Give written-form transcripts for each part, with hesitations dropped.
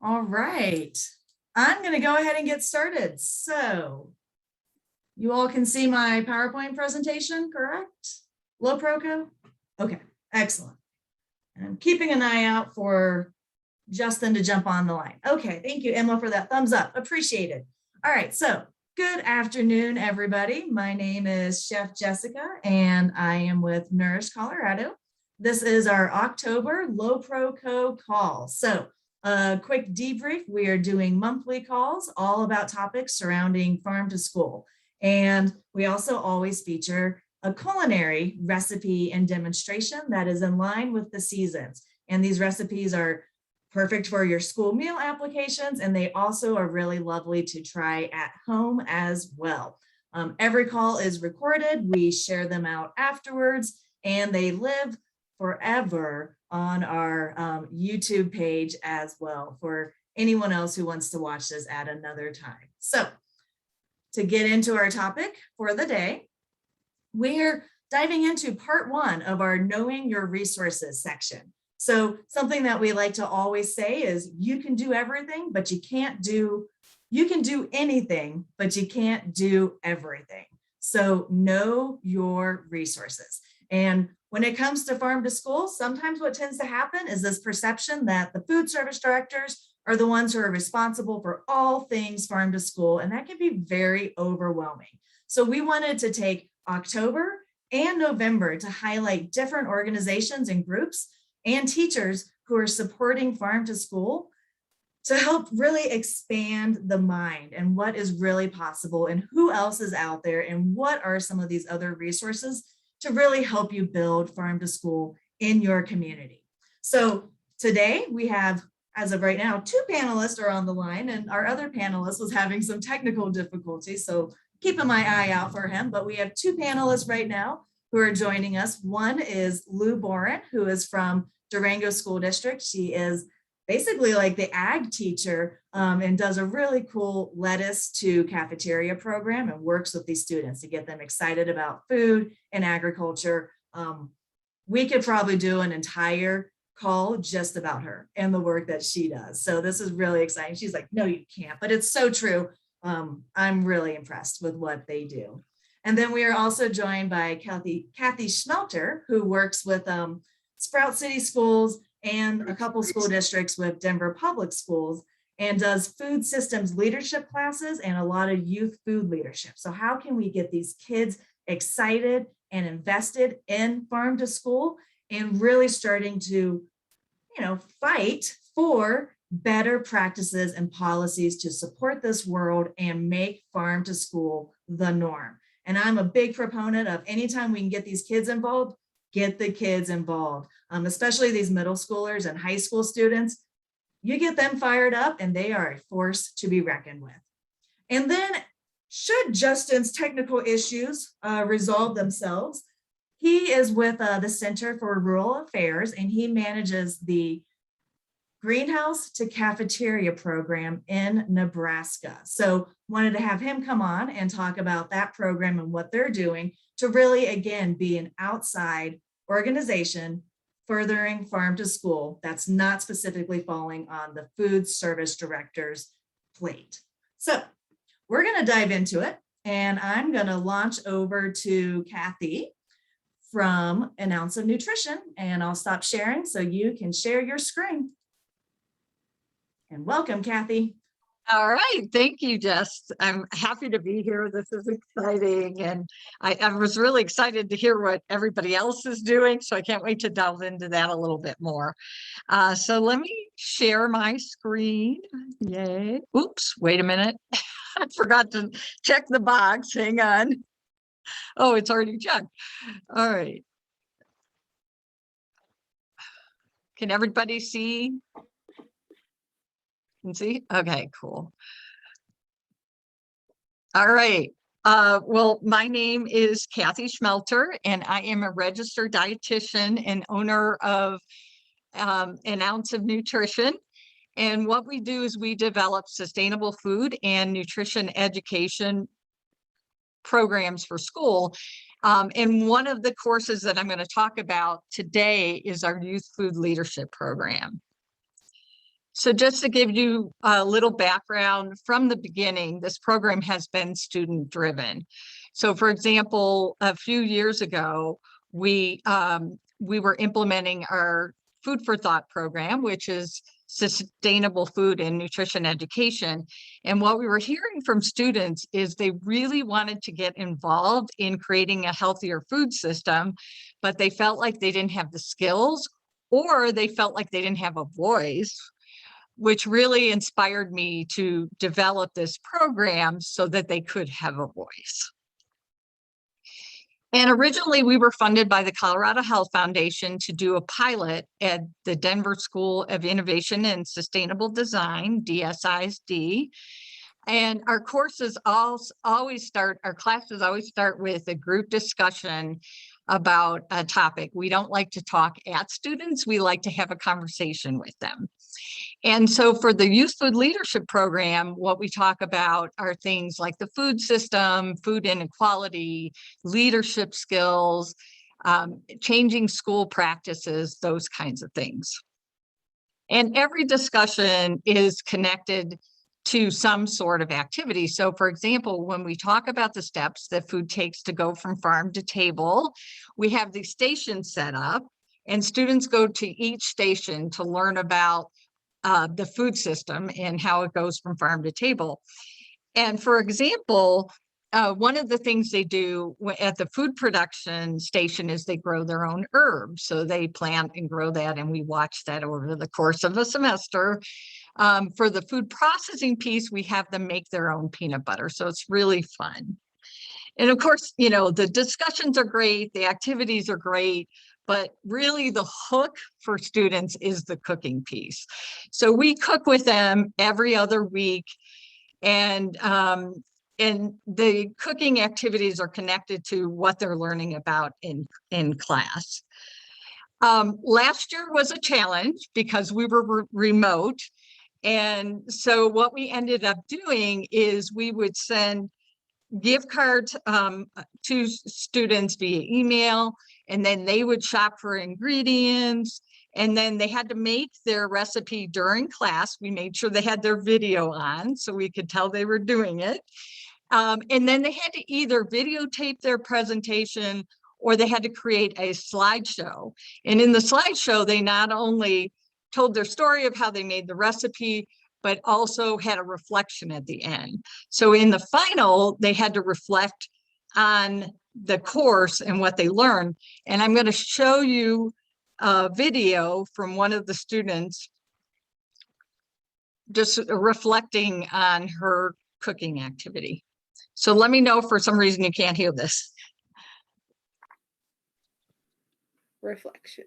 All right, I'm going to go ahead and get started. So you all can see my PowerPoint presentation, correct? LoProCO? Okay, excellent. And I'm keeping an eye out for Justin to jump on the line. Okay, thank you, Emma, for that thumbs up. Appreciate it. All right, so good afternoon, everybody. My name is Chef Jessica, and I am with Nourish Colorado. This is our October LoProCO call. So a quick debrief, we are doing monthly calls all about topics surrounding farm to school. And we also always feature a culinary recipe and demonstration that is in line with the seasons. And these recipes are perfect for your school meal applications, and they also are really lovely to try at home as well. Every call is recorded. We share them out afterwards, and they live forever on our YouTube page as well for anyone else who wants to watch this at another time. So to get into our topic for the day, we're diving into part one of our Knowing Your Resources section. So something that we like to always say is you can do everything, but you can do anything, but you can't do everything. So know your resources. And when it comes to farm to school, sometimes what tends to happen is this perception that the food service directors are the ones who are responsible for all things farm to school, and that can be very overwhelming. So we wanted to take October and November to highlight different organizations and groups and teachers who are supporting farm to school to help really expand the mind and what is really possible and who else is out there and what are some of these other resources to really help you build farm to school in your community. So today we have, as of right now, 2 panelists are on the line, and our other panelist was having some technical difficulties, so keeping my eye out for him. But we have 2 panelists right now who are joining us. One is Lou Boren, who is from Durango School District. She is basically like the ag teacher and does a really cool lettuce to cafeteria program and works with these students to get them excited about food and agriculture. We could probably do an entire call just about her and the work that she does. So this is really exciting. She's like, no, you can't, but it's so true. I'm really impressed with what they do. And then we are also joined by Kathy Schmelter, who works with Sprout City Schools and a couple school districts with Denver Public Schools, and does food systems leadership classes and a lot of youth food leadership. So how can we get these kids excited and invested in farm to school and really starting to, fight for better practices and policies to support this world and make farm to school the norm. And I'm a big proponent of anytime we can get these kids involved, get the kids involved, especially these middle schoolers and high school students. You get them fired up and they are a force to be reckoned with. And then should Justin's technical issues resolve themselves, he is with the Center for Rural Affairs, and he manages the Greenhouse to Cafeteria program in Nebraska. So wanted to have him come on and talk about that program and what they're doing to really, again, be an outside organization furthering farm to school that's not specifically falling on the food service director's plate. So we're going to dive into it, and I'm going to launch over to Kathy from An Ounce of Nutrition, and I'll stop sharing so you can share your screen. And welcome, Kathy. All right. Thank you, Jess. I'm happy to be here. This is exciting. And I was really excited to hear what everybody else is doing. So I can't wait to delve into that a little bit more. So let me share my screen. Yay. Oops, wait a minute. I forgot to check the box. Hang on. Oh, it's already checked. All right. Can everybody see? Can see? Okay, cool. All right. Well, my name is Kathy Schmelter, and I am a registered dietitian and owner of An Ounce of Nutrition. And what we do is we develop sustainable food and nutrition education programs for school. And one of the courses that I'm going to talk about today is our youth food leadership program. So just to give you a little background, from the beginning, this program has been student driven. So for example, a few years ago, we were implementing our Food for Thought program, which is sustainable food and nutrition education. And what we were hearing from students is they really wanted to get involved in creating a healthier food system, but they felt like they didn't have the skills, or they felt like they didn't have a voice, which really inspired me to develop this program so that they could have a voice. And originally we were funded by the Colorado Health Foundation to do a pilot at the Denver School of Innovation and Sustainable Design, DSISD. And our courses always start with a group discussion about a topic. We don't like to talk at students, we like to have a conversation with them. And so for the Youth Food Leadership Program, what we talk about are things like the food system, food inequality, leadership skills, changing school practices, those kinds of things. And every discussion is connected to some sort of activity. So for example, when we talk about the steps that food takes to go from farm to table, we have these stations set up, and students go to each station to learn about the food system and how it goes from farm to table. And for example, one of the things they do at the food production station is they grow their own herbs. So they plant and grow that, and we watch that over the course of a semester. For the food processing piece, we have them make their own peanut butter. So it's really fun. And of course, you know, the discussions are great, the activities are great, but really the hook for students is the cooking piece. So we cook with them every other week, and the cooking activities are connected to what they're learning about in class. Last year was a challenge because we were remote. And so what we ended up doing is we would send gift cards to students via email, and then they would shop for ingredients, and then they had to make their recipe during class. We made sure they had their video on so we could tell they were doing it. And then they had to either videotape their presentation or they had to create a slideshow. And in the slideshow, they not only told their story of how they made the recipe, but also had a reflection at the end. So in the final, they had to reflect on the course and what they learned. And I'm going to show you a video from one of the students just reflecting on her cooking activity. So let me know if for some reason you can't hear this. Reflection.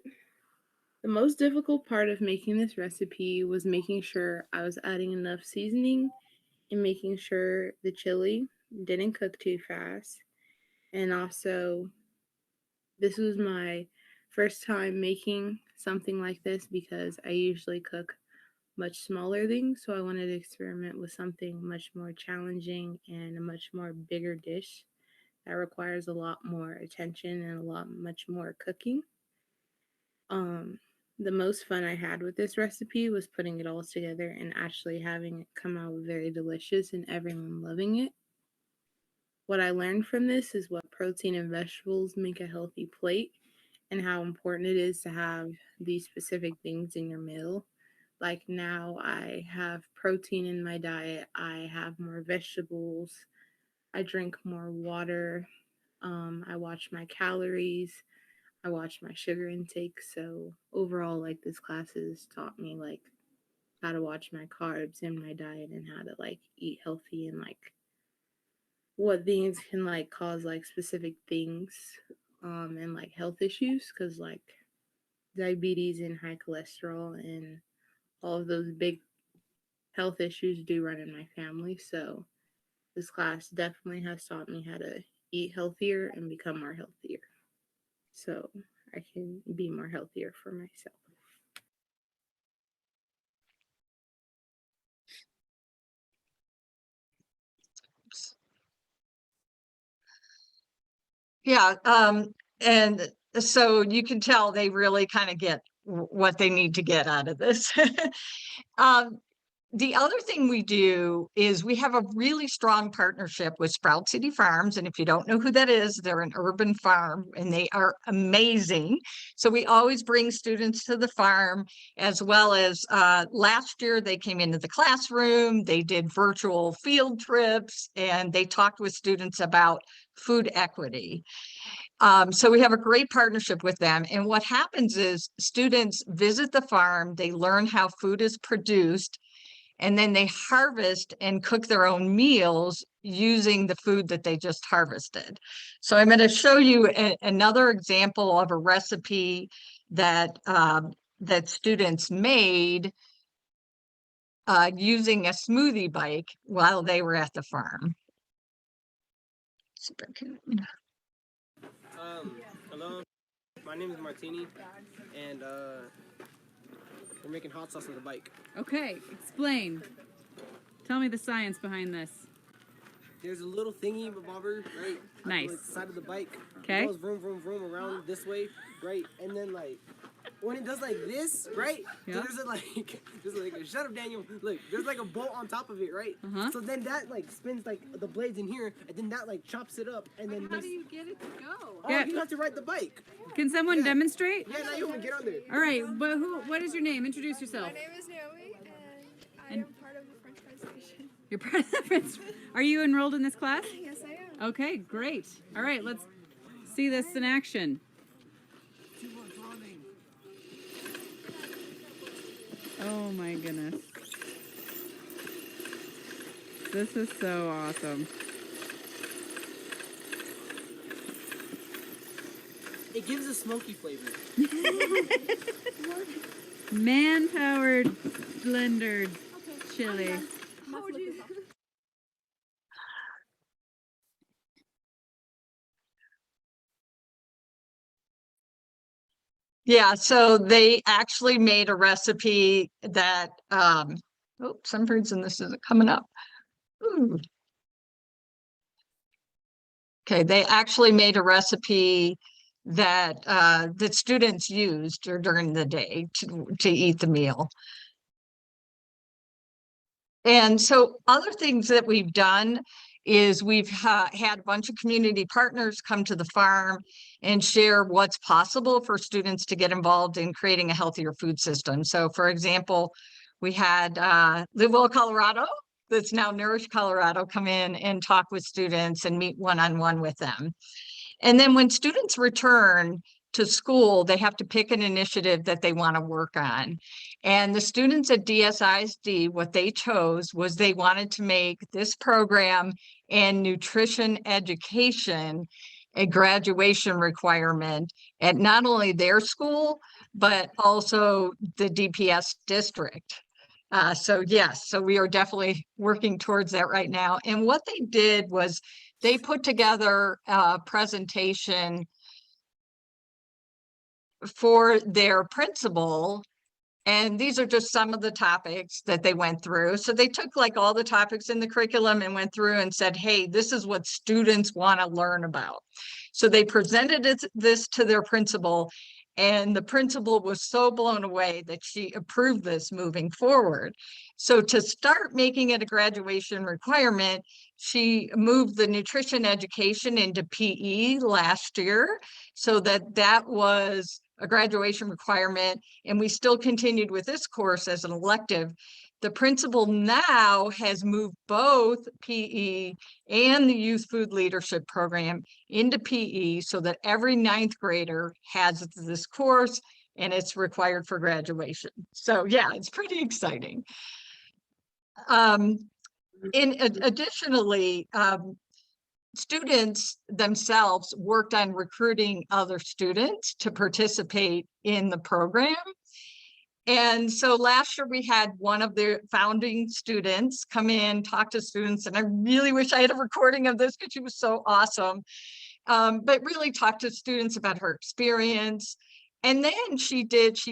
The most difficult part of making this recipe was making sure I was adding enough seasoning and making sure the chili didn't cook too fast. And also, this was my first time making something like this because I usually cook much smaller things. So I wanted to experiment with something much more challenging and a much more bigger dish that requires a lot more attention and much more cooking. The most fun I had with this recipe was putting it all together and actually having it come out very delicious and everyone loving it. What I learned from this is what protein and vegetables make a healthy plate and how important it is to have these specific things in your meal. Like now I have protein in my diet, I have more vegetables, I drink more water, I watch my calories, I watch my sugar intake. So overall, like this class has taught me like how to watch my carbs in my diet and how to like eat healthy and like what things can like cause like specific things and like health issues, because like diabetes and high cholesterol and all of those big health issues do run in my family. So this class definitely has taught me how to eat healthier and become more healthier, so I can be more healthier for myself. Yeah, and so you can tell they really kind of get what they need to get out of this. The other thing we do is we have a really strong partnership with Sprout City Farms. And if you don't know who that is, they're an urban farm and they are amazing. So we always bring students to the farm, as well as last year they came into the classroom, they did virtual field trips, and they talked with students about food equity. So we have a great partnership with them. And what happens is students visit the farm, they learn how food is produced, and then they harvest and cook their own meals using the food that they just harvested. So I'm going to show you another example of a recipe that that students made using a smoothie bike while they were at the farm. Hello, my name is Martini, and we're making hot sauce on the bike. Okay, explain. Tell me the science behind this. There's a little thingy bobber, right? Nice. On the side of the bike. Okay. It goes vroom, vroom, vroom around this way, right? And then like, when it does like this, right? Yeah. So there's a shut up, Daniel. Look, there's like a bolt on top of it, right? Uh-huh. So then that like spins like the blades in here, and then that like chops it up, and then How do you get it to go? Oh, Yeah. you have to ride the bike. Can someone demonstrate? Yeah, now you want to get on there. All right, but what is your name? Introduce yourself. My name is Naomi, and I And- am part of the French fry station. You're part of the French. Are you enrolled in this class? Yes, I am. Okay, great. All right, let's see this in action. Oh my goodness. This is so awesome. It gives a smoky flavor. Man-powered blender chili. How would you? Yeah, so they actually made a recipe that, oh, some reason this isn't coming up. Ooh. Okay, they actually made a recipe that that students used during the day to eat the meal. And so other things that we've done is we've had a bunch of community partners come to the farm and share what's possible for students to get involved in creating a healthier food system. So for example, we had Live Well Colorado, that's now Nourish Colorado, come in and talk with students and meet one-on-one with them. And then when students return to school, they have to pick an initiative that they want to work on. And the students at DSISD, what they chose was they wanted to make this program and nutrition education a graduation requirement at not only their school, but also the DPS district. So yes, so we are definitely working towards that right now. And what they did was they put together a presentation for their principal, and these are just some of the topics that they went through. So they took like all the topics in the curriculum and went through and said, hey, this is what students want to learn about. So they presented this to their principal, and the principal was so blown away that she approved this moving forward. So to start making it a graduation requirement, she moved the nutrition education into PE last year, so that was a graduation requirement, and we still continued with this course as an elective. The principal now has moved both PE and the Youth Food Leadership Program into PE so that every 9th grader has this course and it's required for graduation. So yeah, it's pretty exciting. Additionally, students themselves worked on recruiting other students to participate in the program. And so last year we had one of the founding students come in, talk to students, and I really wish I had a recording of this because she was so awesome. But really talk to students about her experience. And then she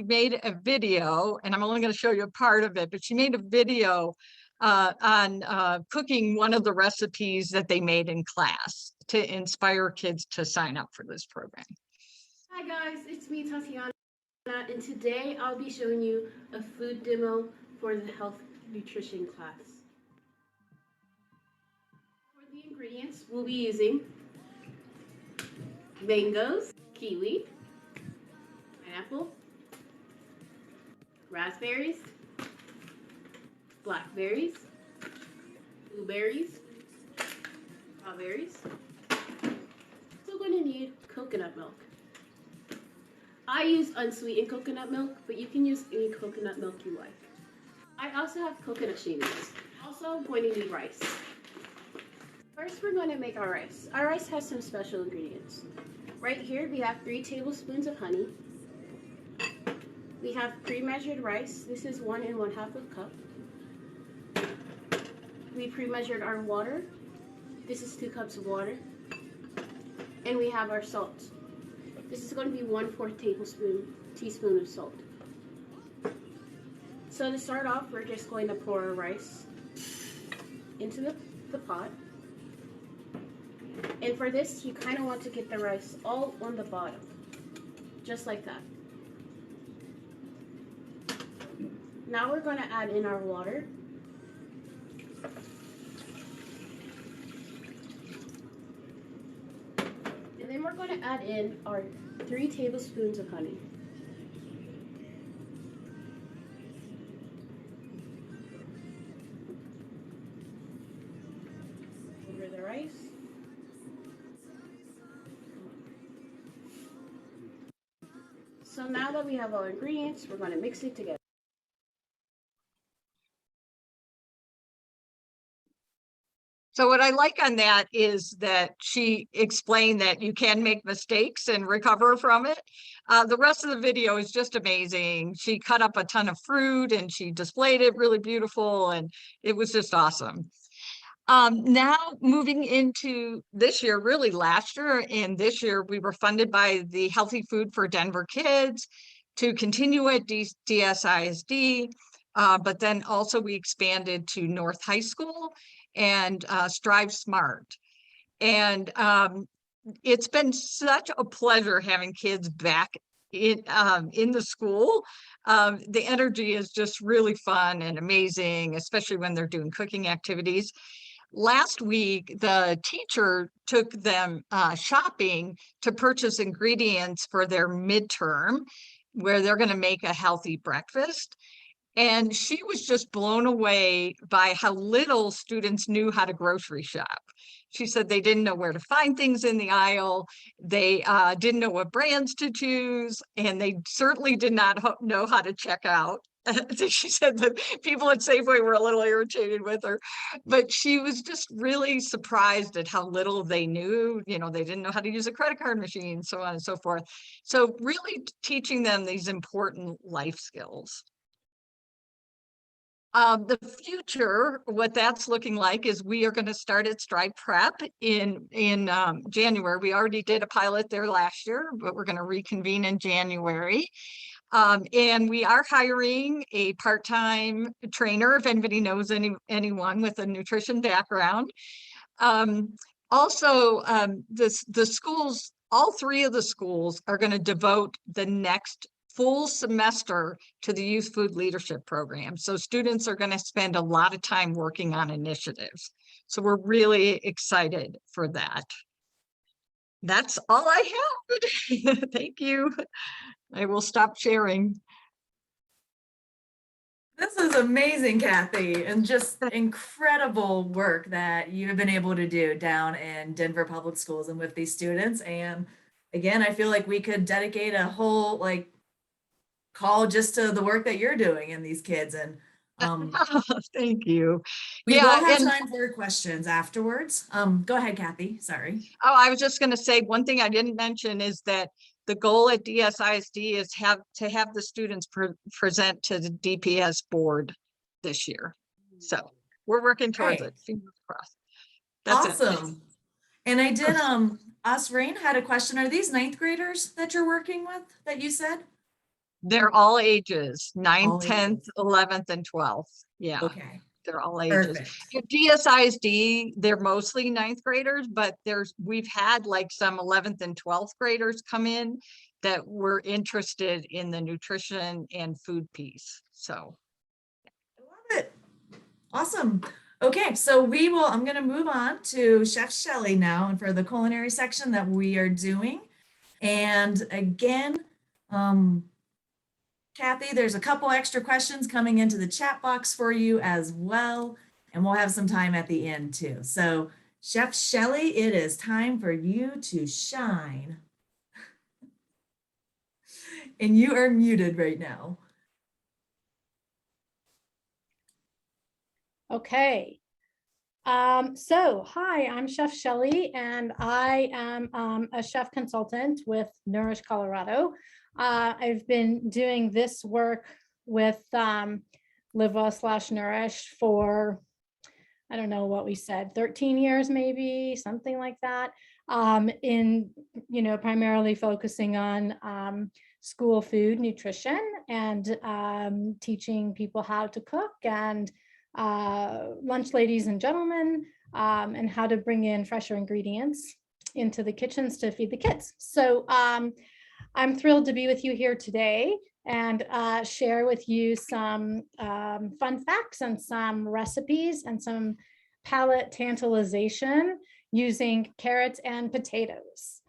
made a video, and I'm only going to show you a part of it, but she made a video on cooking one of the recipes that they made in class to inspire kids to sign up for this program. Hi guys, it's me, Tatiana. And today I'll be showing you a food demo for the health nutrition class. For the ingredients, we'll be using mangoes, kiwi, pineapple, raspberries, blackberries, blueberries, strawberries. Also going to need coconut milk. I use unsweetened coconut milk, but you can use any coconut milk you like. I also have coconut shavings. Also going to need rice. First, we're going to make our rice. Our rice has some special ingredients. Right here, we have 3 tablespoons of honey. We have pre-measured rice. This is 1 1/2 cup. We pre-measured our water. This is 2 cups of water. And we have our salt. This is going to be 1/4 teaspoon of salt. So to start off, we're just going to pour our rice into the pot. And for this, you kind of want to get the rice all on the bottom, just like that. Now we're going to add in our water. And then we're going to add in our 3 tablespoons of honey. Over the rice. So now that we have all ingredients, we're going to mix it together. So what I like on that is that she explained that you can make mistakes and recover from it. The rest of the video is just amazing. She cut up a ton of fruit and she displayed it really beautiful, and it was just awesome. Now moving into this year, really last year and this year, we were funded by the Healthy Food for Denver Kids to continue at DSISD, but then also we expanded to North High School and Strive Smart. And it's been such a pleasure having kids back in the school. The energy is just really fun and amazing, especially when they're doing cooking activities. Last week, the teacher took them shopping to purchase ingredients for their midterm, where they're going to make a healthy breakfast. And she was just blown away by how little students knew how to grocery shop. She said they didn't know where to find things in the aisle. They didn't know what brands to choose, and they certainly did not know how to check out. She said that people at Safeway were a little irritated with her, but she was just really surprised at how little they knew. You know, they didn't know how to use a credit card machine, so on and so forth. So really teaching them these important life skills. The future, what that's looking like is we are going to start at Strive Prep in January. We already did a pilot there last year, but we're going to reconvene in January. And we are hiring a part-time trainer, if anybody knows anyone with a nutrition background. Also, the schools, all 3 of the schools are going to devote the next full semester to the Youth Food Leadership Program. So students are going to spend a lot of time working on initiatives. So we're really excited for that. That's all I have. Thank you. I will stop sharing. This is amazing, Kathy, and just incredible work that you have been able to do down in Denver Public Schools and with these students. And again, I feel like we could dedicate a whole call just to the work that you're doing in these kids. And thank you. We will have time for questions afterwards. Go ahead, Kathy. Sorry. Oh, I was just going to say one thing I didn't mention is that the goal at DSISD is to have the students present to the DPS board this year. So we're working towards it. Fingers crossed. That's awesome. It. And I did Rain had a question. Are these 9th graders that you're working with that you said? They're all ages, 9th, 10th, 11th, and 12th. Yeah. Okay. They're all ages. Perfect. At DSISD, they're mostly 9th graders, but we've had like some 11th and 12th graders come in, that were interested in the nutrition and food piece. So. I love it. Awesome. Okay, so I'm going to move on to Chef Shelly now and for the culinary section that we are doing. And again, Kathy, there's a couple extra questions coming into the chat box for you as well. And we'll have some time at the end too. So Chef Shelly, it is time for you to shine. And you are muted right now. Okay. Hi, I'm Chef Shelly, and I am a chef consultant with Nourish Colorado. I've been doing this work with Live/Nourish for, I don't know what we said, 13 years, maybe something like that. Primarily focusing on school food nutrition and teaching people how to cook and lunch ladies and gentlemen, and how to bring in fresher ingredients into the kitchens to feed the kids. So I'm thrilled to be with you here today and share with you some fun facts and some recipes and some palate tantalization using carrots and potatoes.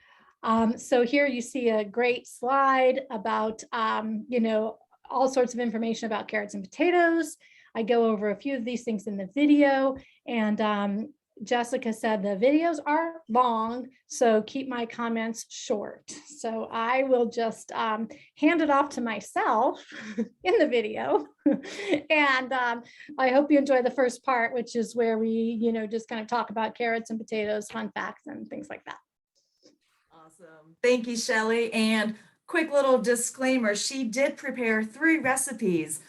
So here you see a great slide about, all sorts of information about carrots and potatoes. I go over a few of these things in the video, and Jessica said the videos are long, so keep my comments short. So I will just hand it off to myself in the video. And I hope you enjoy the first part, which is where we, just kind of talk about carrots and potatoes, fun facts and things like that. Awesome. Thank you, Shelly. And quick little disclaimer, she did prepare 3 recipes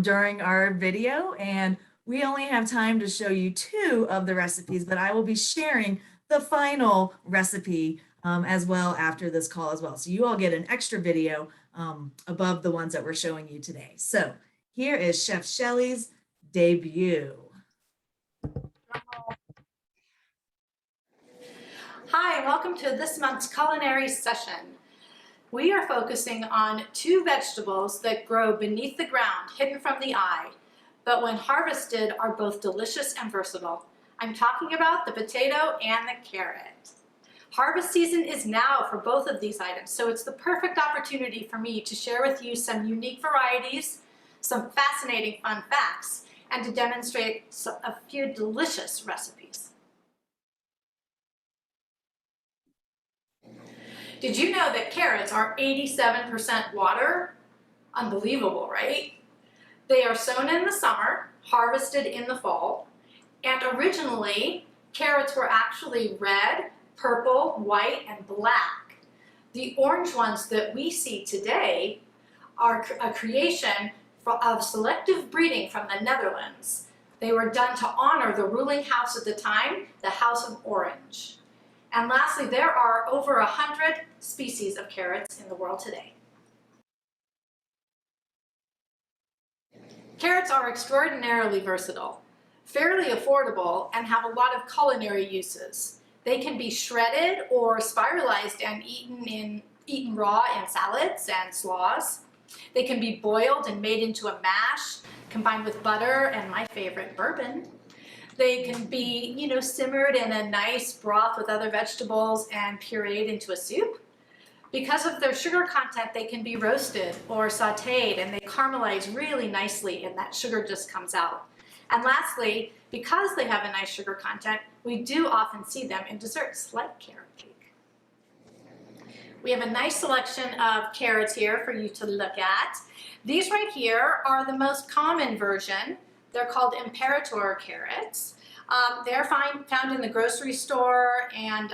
during our video, and we only have time to show you 2 of the recipes, but I will be sharing the final recipe as well after this call as well. So you all get an extra video above the ones that we're showing you today. So here is Chef Shelly's debut. Hi, and welcome to this month's culinary session. We are focusing on 2 vegetables that grow beneath the ground, hidden from the eye, but when harvested are both delicious and versatile. I'm talking about the potato and the carrot. Harvest season is now for both of these items, so it's the perfect opportunity for me to share with you some unique varieties, some fascinating fun facts, and to demonstrate a few delicious recipes. Did you know that carrots are 87% water? Unbelievable, right? They are sown in the summer, harvested in the fall, and originally carrots were actually red, purple, white, and black. The orange ones that we see today are a creation of selective breeding from the Netherlands. They were done to honor the ruling house at the time, the House of Orange. And lastly, there are over 100 species of carrots in the world today. Carrots are extraordinarily versatile, fairly affordable, and have a lot of culinary uses. They can be shredded or spiralized and eaten raw in salads and slaws. They can be boiled and made into a mash, combined with butter and my favorite, bourbon. They can be, simmered in a nice broth with other vegetables and pureed into a soup. Because of their sugar content, they can be roasted or sauteed, and they caramelize really nicely, and that sugar just comes out. And lastly, because they have a nice sugar content, we do often see them in desserts like carrot cake. We have a nice selection of carrots here for you to look at. These right here are the most common version. They're called Imperator Carrots. They're found in the grocery store and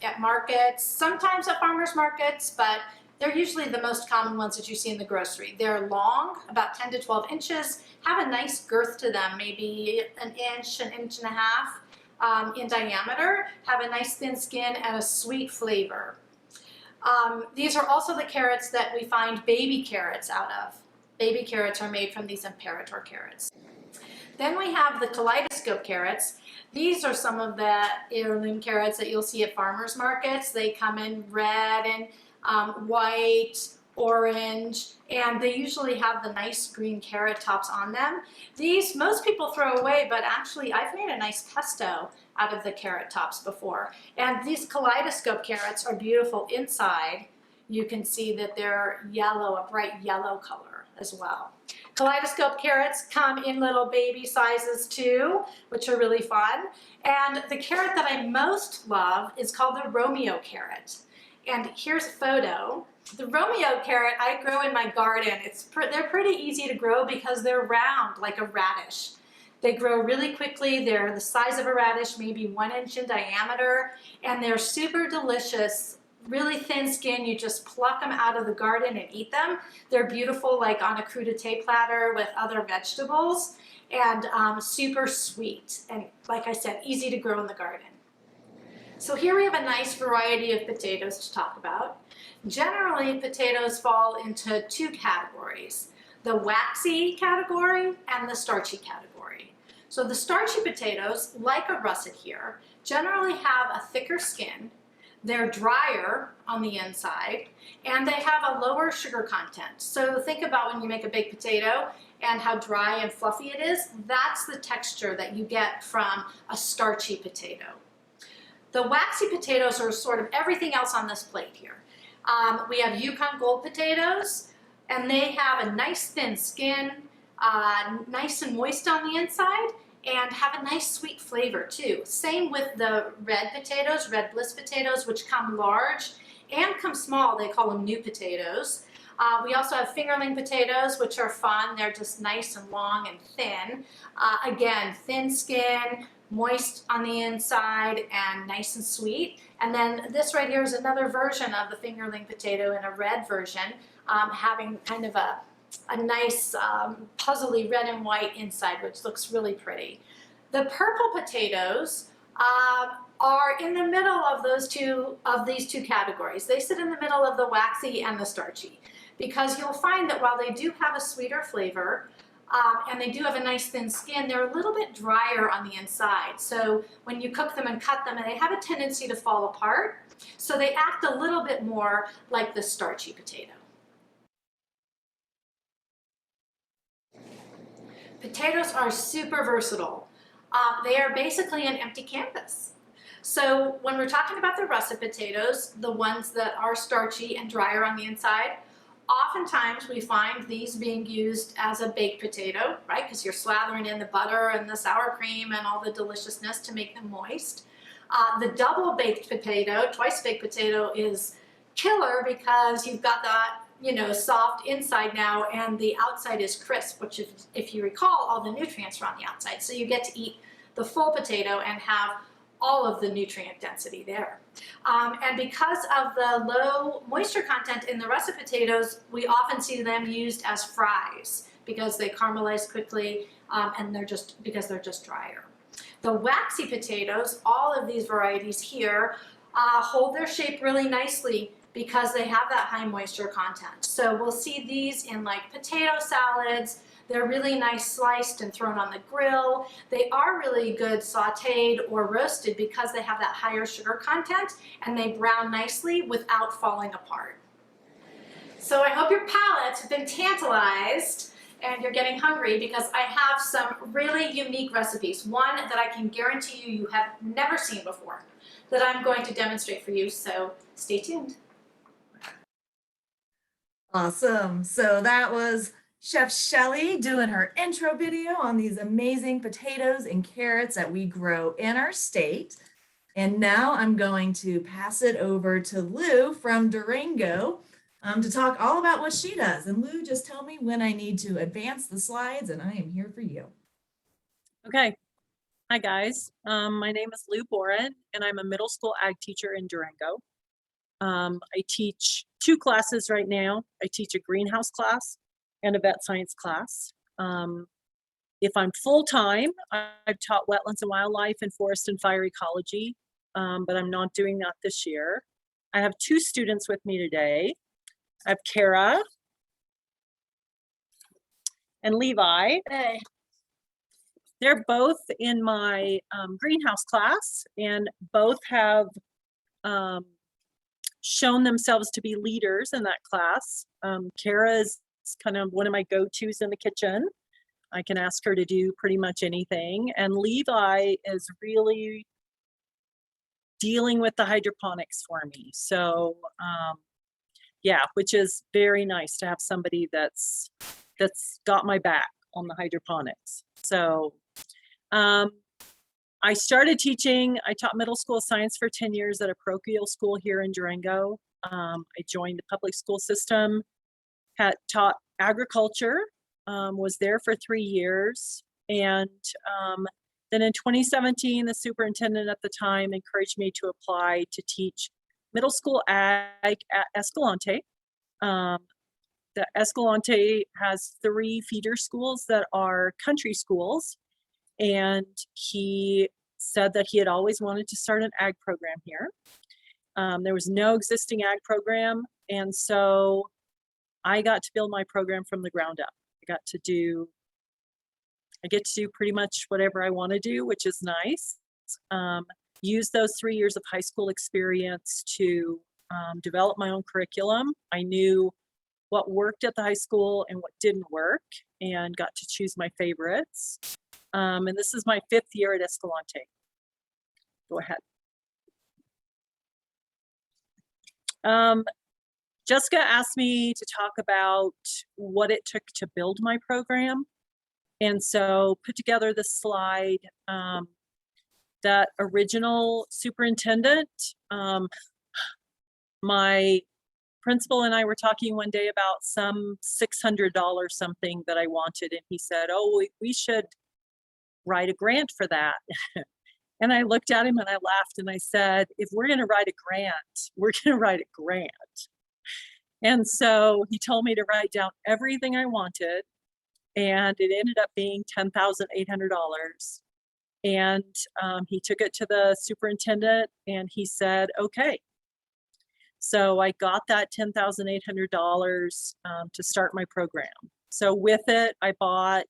at markets, sometimes at farmers markets, but they're usually the most common ones that you see in the grocery. They're long, about 10 to 12 inches, have a nice girth to them, maybe an inch and a half in diameter, have a nice thin skin and a sweet flavor. These are also the carrots that we find baby carrots out of. Baby carrots are made from these Imperator carrots. Then we have the Kaleidoscope carrots. These are some of the heirloom carrots that you'll see at farmers markets. They come in red and white, orange, and they usually have the nice green carrot tops on them. These most people throw away, but actually I've made a nice pesto out of the carrot tops before. And these Kaleidoscope carrots are beautiful inside. You can see that they're yellow, a bright yellow color as well. Kaleidoscope carrots come in little baby sizes too, which are really fun. And the carrot that I most love is called the Romeo Carrot. And here's a photo. The Romeo carrot I grow in my garden. They're pretty easy to grow because they're round like a radish. They grow really quickly. They're the size of a radish, maybe 1 inch in diameter, and they're super delicious. Really thin skin, you just pluck them out of the garden and eat them. They're beautiful like on a crudité platter with other vegetables, and super sweet. And like I said, easy to grow in the garden. So here we have a nice variety of potatoes to talk about. Generally, potatoes fall into 2 categories, the waxy category and the starchy category. So the starchy potatoes, like a russet here, generally have a thicker skin. They're drier on the inside, and they have a lower sugar content. So think about when you make a baked potato and how dry and fluffy it is. That's the texture that you get from a starchy potato. The waxy potatoes are sort of everything else on this plate here. We have Yukon gold potatoes, and they have a nice thin skin, nice and moist on the inside, and have a nice sweet flavor too. Same with the red potatoes, red bliss potatoes, which come large and come small. They call them new potatoes. We also have fingerling potatoes, which are fun. They're just nice and long and thin. Again, thin skin, moist on the inside, and nice and sweet. And then this right here is another version of the fingerling potato in a red version, having kind of a nice puzzly red and white inside, which looks really pretty. The purple potatoes are in the middle of these two categories. They sit in the middle of the waxy and the starchy, because you'll find that while they do have a sweeter flavor, and they do have a nice thin skin, they're a little bit drier on the inside. So when you cook them and cut them, they have a tendency to fall apart. So they act a little bit more like the starchy potato. Potatoes are super versatile. They are basically an empty canvas. So when we're talking about the russet potatoes, the ones that are starchy and drier on the inside, oftentimes we find these being used as a baked potato, right? Because you're slathering in the butter and the sour cream and all the deliciousness to make them moist. The double baked potato, twice baked potato, is killer because you've got that, you know, soft inside now and the outside is crisp, which if you recall, all the nutrients are on the outside. So you get to eat the full potato and have all of the nutrient density there. And because of the low moisture content in the russet potatoes, we often see them used as fries because they caramelize quickly and they're just drier. The waxy potatoes, all of these varieties here, hold their shape really nicely because they have that high moisture content. So we'll see these in like potato salads. They're really nice sliced and thrown on the grill. They are really good sauteed or roasted because they have that higher sugar content and they brown nicely without falling apart. So I hope your palates have been tantalized and you're getting hungry because I have some really unique recipes. One that I can guarantee you have never seen before that I'm going to demonstrate for you, so stay tuned. Awesome. So that was Chef Shelly doing her intro video on these amazing potatoes and carrots that we grow in our state. And now I'm going to pass it over to Lou from Durango to talk all about what she does. And Lou, just tell me when I need to advance the slides and I am here for you. Okay. Hi guys. My name is Lou Boren and I'm a middle school ag teacher in Durango. I teach 2 classes right now. I teach a greenhouse class and a vet science class. If I'm full-time, I've taught wetlands and wildlife and forest and fire ecology, but I'm not doing that this year. I have 2 students with me today. I have Kara and Levi. Hey. They're both in my greenhouse class and both have shown themselves to be leaders in that class. Kara is kind of one of my go-tos in the kitchen. I can ask her to do pretty much anything. And Levi is really dealing with the hydroponics for me. So yeah, which is very nice to have somebody that's got my back on the hydroponics. So I started teaching. I taught middle school science for 10 years at a parochial school here in Durango. I joined the public school system, had taught agriculture, was there for 3 years. And then in 2017, the superintendent at the time encouraged me to apply to teach middle school ag at Escalante. The Escalante has 3 feeder schools that are country schools. And he said that he had always wanted to start an ag program here. There was no existing ag program. And so I got to build my program from the ground up. I get to do pretty much whatever I want to do, which is nice. Use those 3 years of high school experience to develop my own curriculum. I knew what worked at the high school and what didn't work, and got to choose my favorites. And this is my 5th year at Escalante. Go ahead. Jessica asked me to talk about what it took to build my program. And so put together this slide. That original superintendent, my principal and I were talking one day about some $600 something that I wanted. And he said, oh, we should write a grant for that. And I looked at him and I laughed and I said, if we're going to write a grant, we're going to write a grant. And so he told me to write down everything I wanted, and it ended up being $10,800. And he took it to the superintendent and he said, okay. So I got that $10,800 to start my program. So with it, I bought,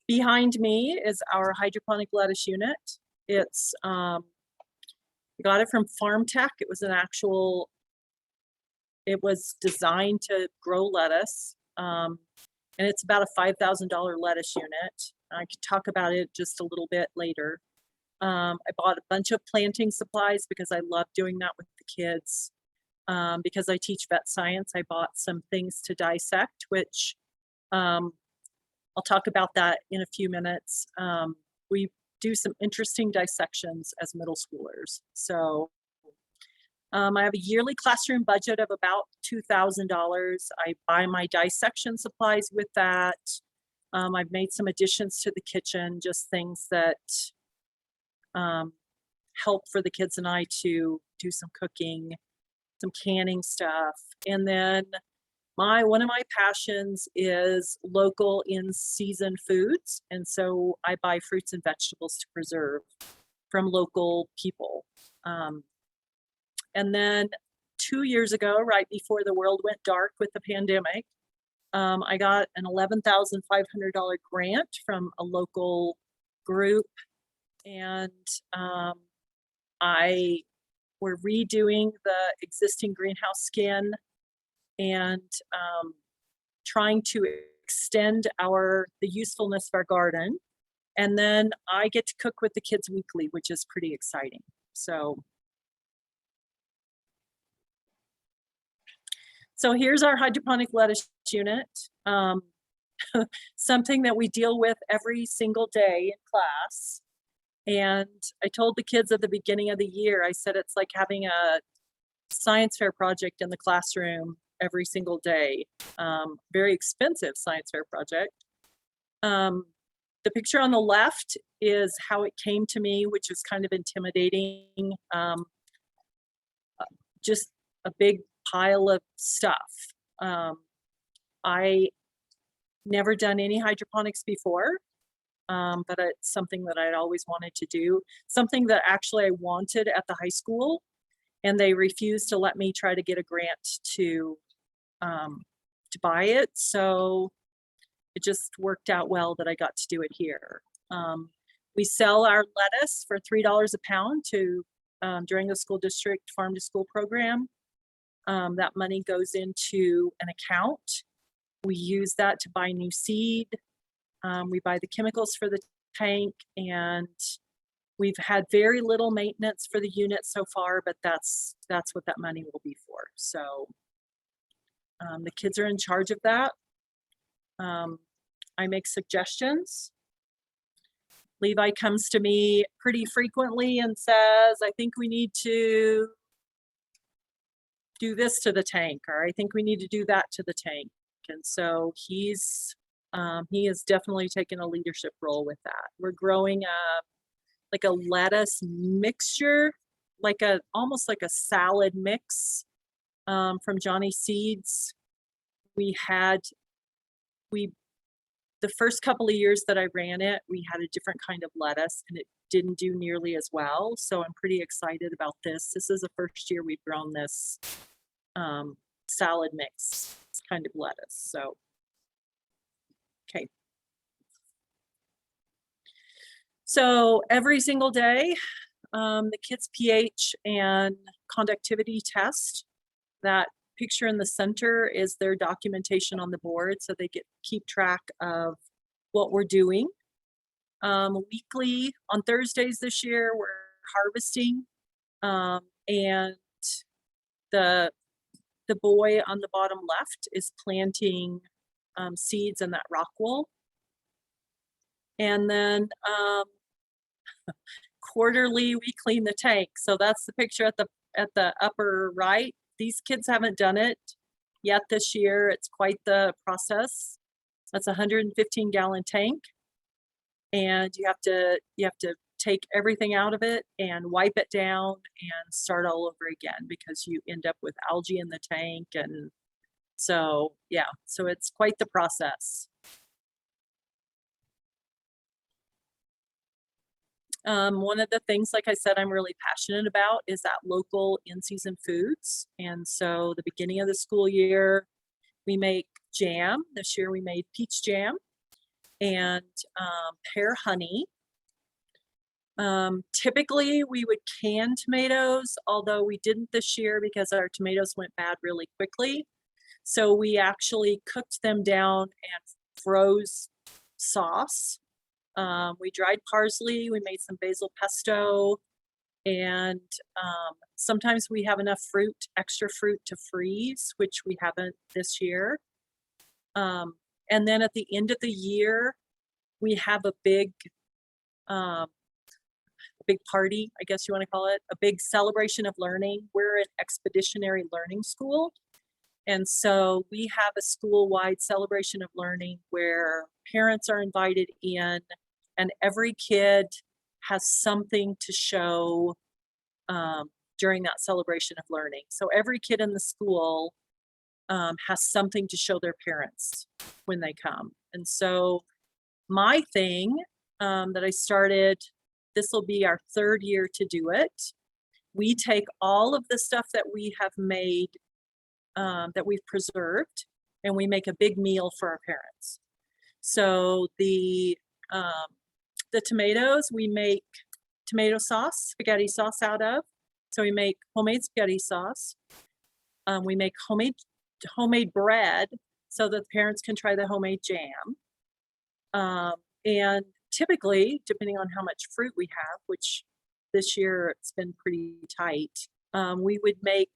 behind me is our hydroponic lettuce unit. It's, I got it from Farm Tech. It was it was designed to grow lettuce. And it's about a $5,000 lettuce unit. I could talk about it just a little bit later. I bought a bunch of planting supplies because I love doing that with the kids. Because I teach vet science, I bought some things to dissect, which I'll talk about that in a few minutes. We do some interesting dissections as middle schoolers. So I have a yearly classroom budget of about $2,000. I buy my dissection supplies with that. I've made some additions to the kitchen, just things that help for the kids and I to do some cooking, some canning stuff. And then one of my passions is local in-season foods. And so I buy fruits and vegetables to preserve from local people. And then 2 years ago, right before the world went dark with the pandemic, I got an $11,500 grant from a local group, and we're redoing the existing greenhouse skin and trying to extend the usefulness of our garden. And then I get to cook with the kids weekly, which is pretty exciting. So here's our hydroponic lettuce unit, something that we deal with every single day in class. And I told the kids at the beginning of the year, I said, it's like having a science fair project in the classroom every single day. Very expensive science fair project. The picture on the left is how it came to me, which is kind of intimidating. Just a big pile of stuff. I never done any hydroponics before, but it's something that I'd always wanted to do. Something that actually I wanted at the high school, and they refused to let me try to get a grant to buy it. So it just worked out well that I got to do it here. We sell our lettuce for $3 a pound to Durango School District Farm to School program. That money goes into an account. We use that to buy new seed. We buy the chemicals for the tank, and we've had very little maintenance for the unit so far, but that's what that money will be for. So the kids are in charge of that. I make suggestions. Levi comes to me pretty frequently and says, I think we need to do this to the tank, or I think we need to do that to the tank. And so he has definitely taken a leadership role with that. We're growing like a lettuce mixture, almost like a salad mix from Johnny Seeds. The first couple of years that I ran it, we had a different kind of lettuce and it didn't do nearly as well. So I'm pretty excited about this. This is the first year we've grown this salad mix kind of lettuce. So, okay. So every single day, the kids' pH and conductivity test. That picture in the center is their documentation on the board, so they keep track of what we're doing. Weekly on Thursdays this year, we're harvesting, and the boy on the bottom left is planting seeds in that rock wool. And then quarterly we clean the tank. So that's the picture at the upper right. These kids haven't done it yet this year. It's quite the process. That's a 115-gallon tank, and you have to take everything out of it and wipe it down and start all over again, because you end up with algae in the tank. And so, yeah, so it's quite the process. One of the things, like I said, I'm really passionate about is that local in-season foods. And so the beginning of the school year, we make jam. This year we made peach jam and pear honey. Typically we would can tomatoes, although we didn't this year because our tomatoes went bad really quickly. So we actually cooked them down and froze sauce. We dried parsley, we made some basil pesto, and sometimes we have enough extra fruit to freeze, which we haven't this year. And then at the end of the year, we have a big party, I guess you want to call it, a big celebration of learning. We're an expeditionary learning school. And so we have a school-wide celebration of learning where parents are invited in, and every kid has something to show during that celebration of learning. So every kid in the school has something to show their parents when they come. And so my thing that I started, this will be our 3rd year to do it. We take all of the stuff that we have made, that we've preserved, and we make a big meal for our parents. So the tomatoes, we make tomato sauce, spaghetti sauce out of. So we make homemade spaghetti sauce. We make homemade bread so that the parents can try the homemade jam. And typically, depending on how much fruit we have, which this year it's been pretty tight, we would make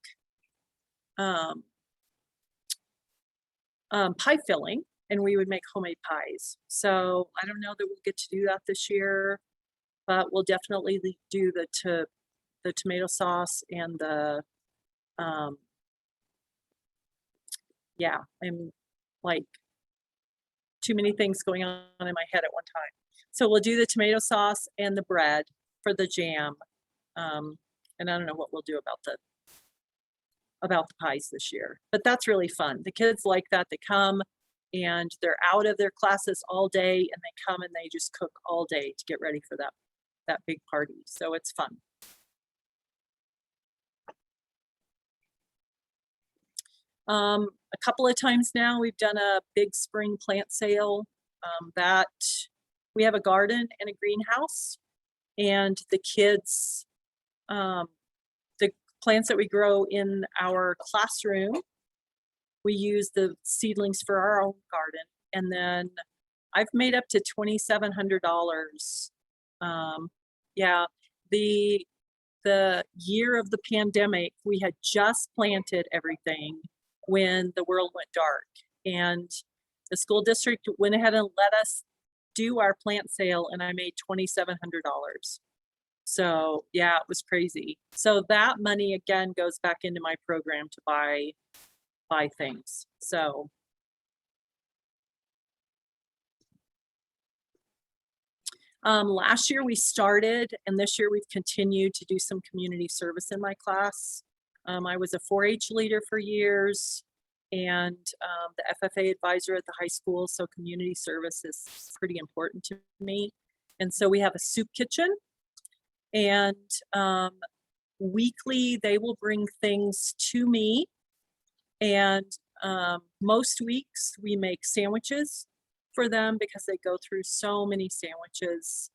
pie filling, and we would make homemade pies. So I don't know that we'll get to do that this year, but we'll definitely do the tomato sauce and the yeah, I'm like too many things going on in my head at one time. So we'll do the tomato sauce and the bread for the jam. And I don't know what we'll do about the pies this year, but that's really fun. The kids like that. They come and they're out of their classes all day, and they come and they just cook all day to get ready for that big party. So it's fun. A couple of times now we've done a big spring plant sale. That we have a garden and a greenhouse, and the kids the plants that we grow in our classroom, we use the seedlings for our own garden. And then I've made up to $2,700. Yeah, the year of the pandemic, we had just planted everything when the world went dark. And the school district went ahead and let us do our plant sale, and I made $2,700. So yeah, it was crazy. So that money again goes back into my program to buy things. So last year we started, and this year we've continued to do some community service in my class. I was a 4-H leader for years, and the FFA advisor at the high school. So community service is pretty important to me. And so we have a soup kitchen, and weekly they will bring things to me. And most weeks we make sandwiches for them because they go through so many sandwiches.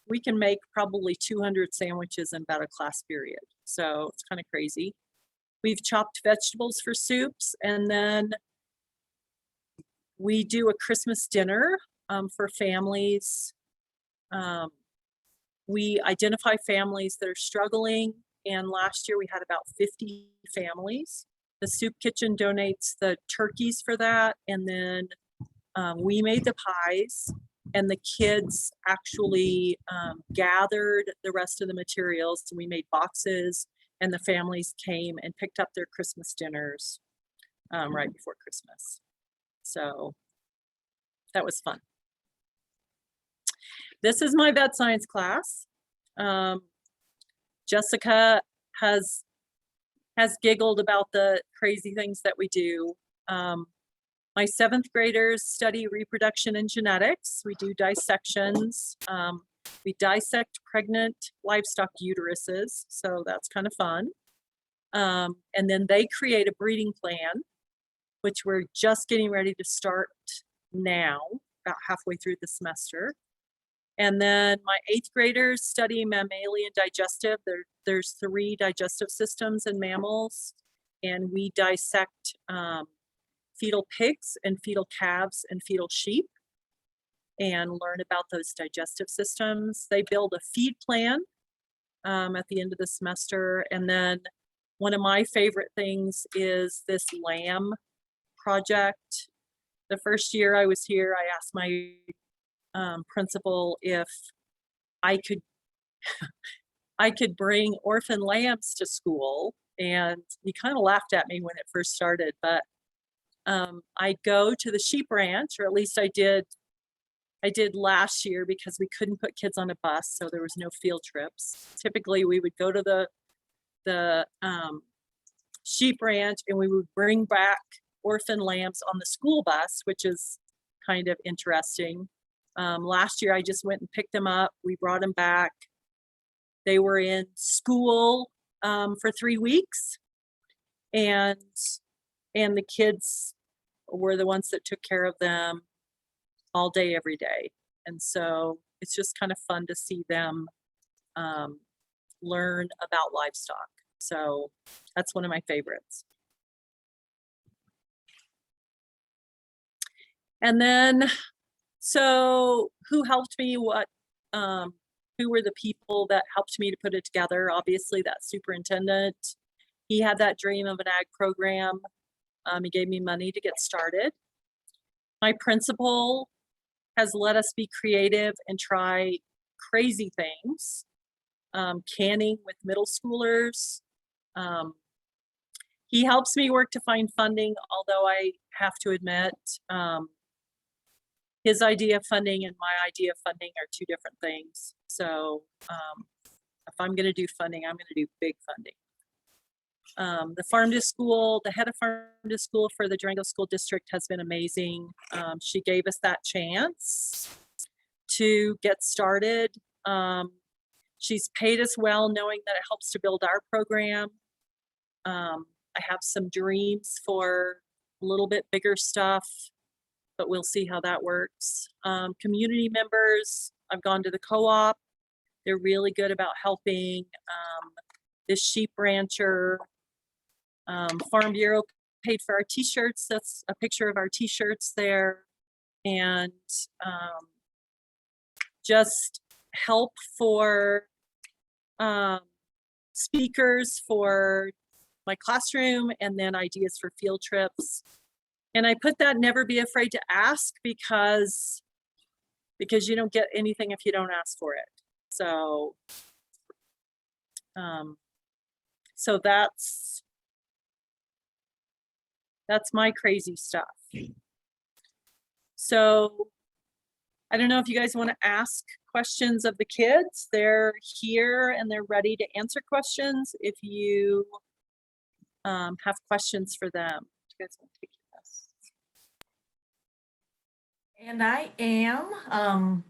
We can make probably 200 sandwiches in about a class period. So it's kind of crazy. We've chopped vegetables for soups, and then we do a Christmas dinner for families. We identify families that are struggling, and last year we had about 50 families. The soup kitchen donates the turkeys for that, and then we made the pies, and the kids actually gathered the rest of the materials. So we made boxes, and the families came and picked up their Christmas dinners right before Christmas. So that was fun. This is my vet science class. Jessica has giggled about the crazy things that we do. My 7th graders study reproduction and genetics. We do dissections. We dissect pregnant livestock uteruses, so that's kind of fun. And then they create a breeding plan, which we're just getting ready to start now, about halfway through the semester. And then my 8th graders study mammalian digestive. There's 3 digestive systems in mammals, and we dissect fetal pigs and fetal calves and fetal sheep and learn about those digestive systems. They build a feed plan at the end of the semester. And then one of my favorite things is this lamb project. The first year I was here, I asked my principal if I could I could bring orphan lambs to school, and he kind of laughed at me when it first started, but I go to the sheep ranch, or at least I did last year, because we couldn't put kids on a bus, so there was no field trips. Typically we would go to the sheep ranch, and we would bring back orphan lambs on the school bus, which is kind of interesting. Last year I just went and picked them up. We brought them back. They were in school for 3 weeks, and the kids were the ones that took care of them all day, every day. And so it's just kind of fun to see them learn about livestock. So that's one of my favorites. And then, so who helped me? Who were the people that helped me to put it together? Obviously, that superintendent. He had that dream of an ag program. He gave me money to get started. My principal has let us be creative and try crazy things. Canning with middle schoolers. He helps me work to find funding, although I have to admit, his idea of funding and my idea of funding are 2 different things. So if I'm going to do funding, I'm going to do big funding. The farm to school, the head of farm to school for the Durango School District has been amazing. She gave us that chance to get started. She's paid us well, knowing that it helps to build our program. I have some dreams for a little bit bigger stuff, but we'll see how that works. Community members, I've gone to the co-op. They're really good about helping this sheep rancher. Farm Bureau paid for our t-shirts. That's a picture of our t-shirts there. And just help for speakers for my classroom, and then ideas for field trips. And I put that never be afraid to ask, because you don't get anything if you don't ask for it. So so that's my crazy stuff. So I don't know if you guys want to ask questions of the kids. They're here and they're ready to answer questions. If you have questions for them, you guys want to take this? And I am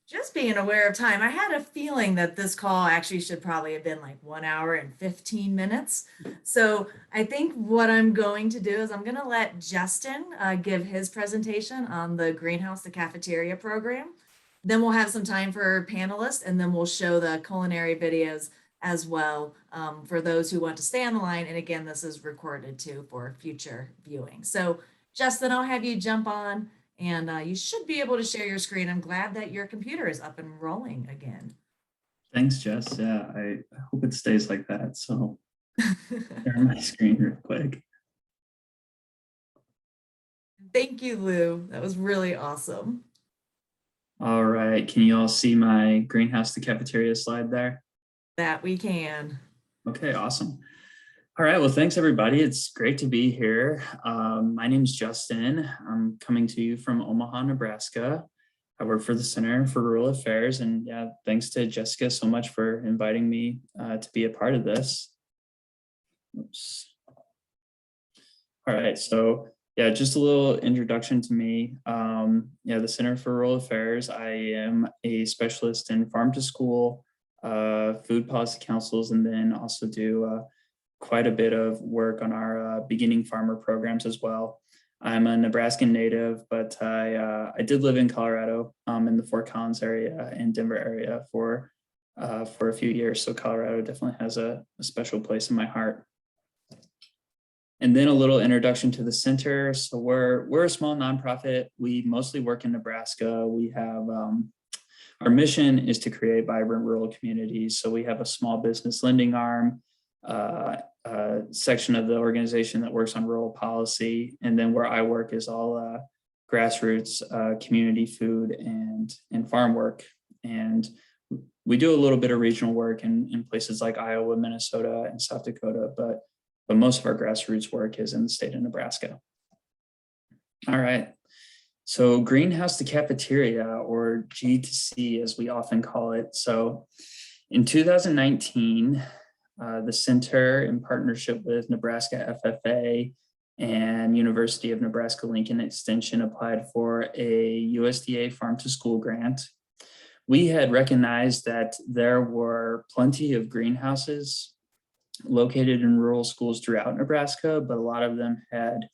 just being aware of time. I had a feeling that this call actually should probably have been like 1 hour and 15 minutes. So I think what I'm going to do is I'm going to let Justin give his presentation on the Greenhouse to Cafeteria program. Then we'll have some time for panelists, and then we'll show the culinary videos as well for those who want to stay on the line. And again, this is recorded too for future viewing. So Justin, I'll have you jump on. And you should be able to share your screen. I'm glad that your computer is up and rolling again. Thanks, Jess. Yeah, I hope it stays like that. So share my screen real quick. Thank you, Lou. That was really awesome. All right. Can you all see my greenhouse to cafeteria slide there? That we can. Okay, awesome. All right, well, thanks everybody. It's great to be here. My name is Justin. I'm coming to you from Omaha, Nebraska. I work for the Center for Rural Affairs, and yeah, thanks to Jessica so much for inviting me to be a part of this. Oops. All right, so yeah, just a little introduction to me. Yeah, the Center for Rural Affairs. I am a specialist in farm to school, food policy councils, and then also do quite a bit of work on our beginning farmer programs as well. I'm a Nebraskan native, but I did live in Colorado in the Fort Collins area and Denver area for a few years. So Colorado definitely has a special place in my heart. And then a little introduction to the center. So we're a small nonprofit. We mostly work in Nebraska. We have our mission is to create vibrant rural communities. So we have a small business lending arm, section of the organization that works on rural policy. And then where I work is all grassroots community food and farm work. And we do a little bit of regional work in places like Iowa, Minnesota, and South Dakota, but most of our grassroots work is in the state of Nebraska. All right. So Greenhouse to Cafeteria, or G2C as we often call it. So in 2019, the center, in partnership with Nebraska FFA and University of Nebraska-Lincoln Extension, applied for a USDA Farm to School grant. We had recognized that there were plenty of greenhouses located in rural schools throughout Nebraska, but a lot of them had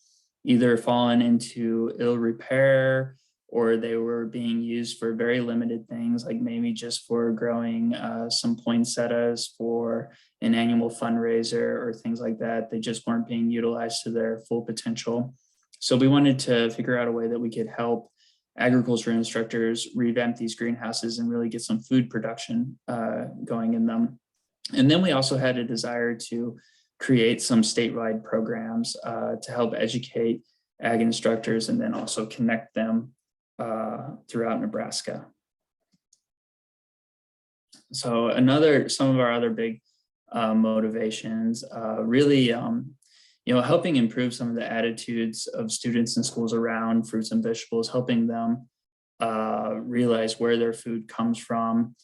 either fallen into ill repair, or they were being used for very limited things, like maybe just for growing some poinsettias for an annual fundraiser or things like that. They just weren't being utilized to their full potential. So we wanted to figure out a way that we could help agriculture instructors revamp these greenhouses and really get some food production going in them. And then we also had a desire to create some statewide programs to help educate ag instructors and then also connect them throughout Nebraska. So some of our other big motivations, really, helping improve some of the attitudes of students in schools around fruits and vegetables, helping them realize where their food comes from,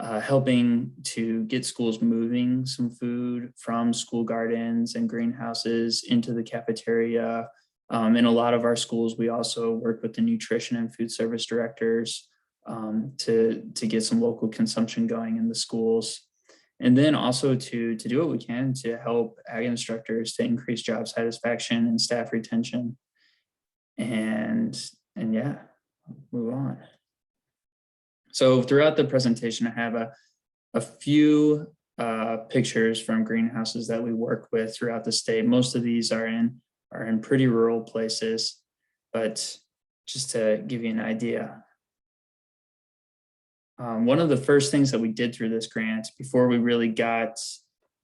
helping to get schools moving some food from school gardens and greenhouses into the cafeteria. In a lot of our schools, we also work with the nutrition and food service directors to get some local consumption going in the schools. And then also to do what we can to help ag instructors to increase job satisfaction and staff retention. And yeah, move on. So throughout the presentation, I have a a few pictures from greenhouses that we work with throughout the state. Most of these are in pretty rural places, but just to give you an idea. One of the first things that we did through this grant before we really got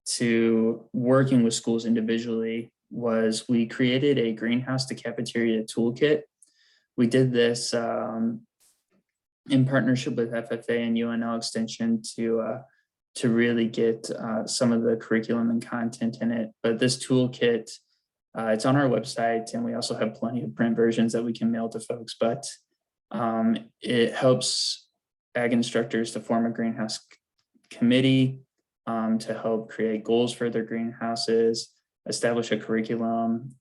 to working with schools individually was we created a greenhouse to cafeteria toolkit. We did this in partnership with FFA and UNL Extension to really get some of the curriculum and content in it. But this toolkit, it's on our website, and we also have plenty of print versions that we can mail to folks, but it helps ag instructors to form a greenhouse committee to help create goals for their greenhouses, establish a curriculum,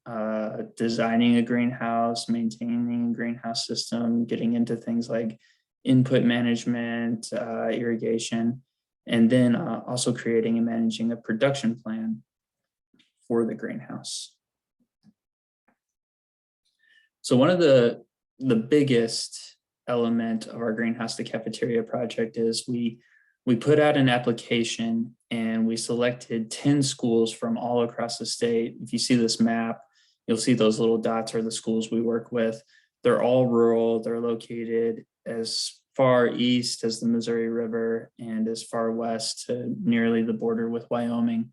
designing a greenhouse, maintaining a greenhouse system, getting into things like input management, irrigation, and then also creating and managing a production plan for the greenhouse. So one of the biggest element of our greenhouse to cafeteria project is we put out an application and we selected 10 schools from all across the state. If you see this map, you'll see those little dots are the schools we work with. They're all rural. They're located as far east as the Missouri River and as far west to nearly the border with Wyoming.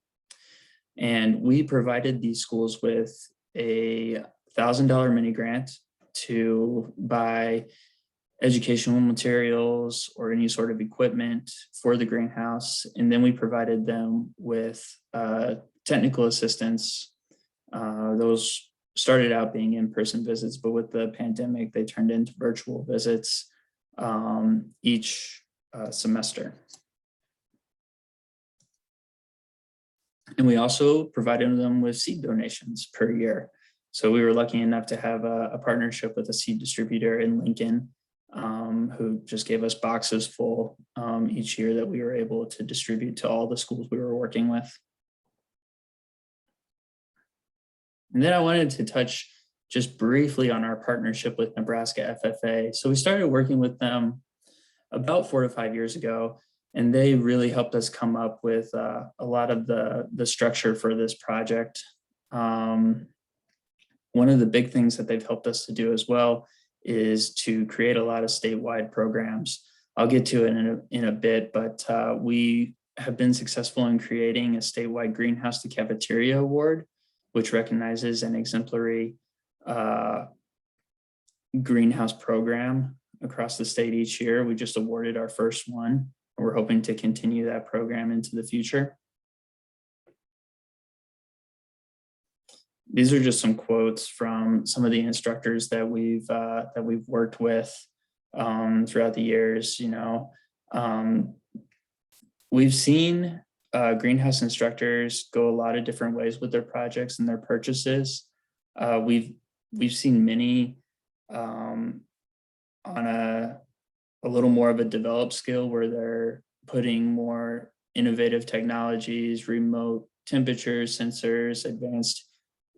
And we provided these schools with a $1,000 mini grant to buy educational materials or any sort of equipment for the greenhouse. And then we provided them with technical assistance. Those started out being in-person visits, but with the pandemic, they turned into virtual visits each semester. And we also provided them with seed donations per year. So we were lucky enough to have a partnership with a seed distributor in Lincoln who just gave us boxes full each year that we were able to distribute to all the schools we were working with. And then I wanted to touch just briefly on our partnership with Nebraska FFA. So we started working with them about 4 to 5 years ago, and they really helped us come up with a lot of the structure for this project. One of the big things that they've helped us to do as well is to create a lot of statewide programs. I'll get to it in a bit, but we have been successful in creating a statewide Greenhouse to Cafeteria Award, which recognizes an exemplary greenhouse program across the state each year. We just awarded our first one. We're hoping to continue that program into the future. These are just some quotes from some of the instructors that we've worked with throughout the years. You know, we've seen greenhouse instructors go a lot of different ways with their projects and their purchases. We've seen many on a little more of a developed scale where they're putting more innovative technologies, remote temperature sensors, advanced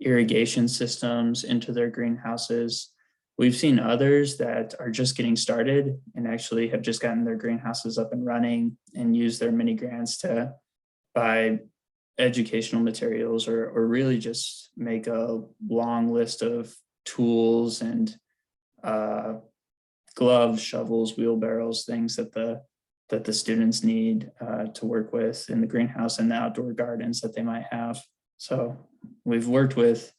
irrigation systems into their greenhouses. We've seen others that are just getting started and actually have just gotten their greenhouses up and running and use their mini grants to buy educational materials or really just make a long list of tools and gloves, shovels, wheelbarrows, things that the students need to work with in the greenhouse and the outdoor gardens that they might have. So we've worked with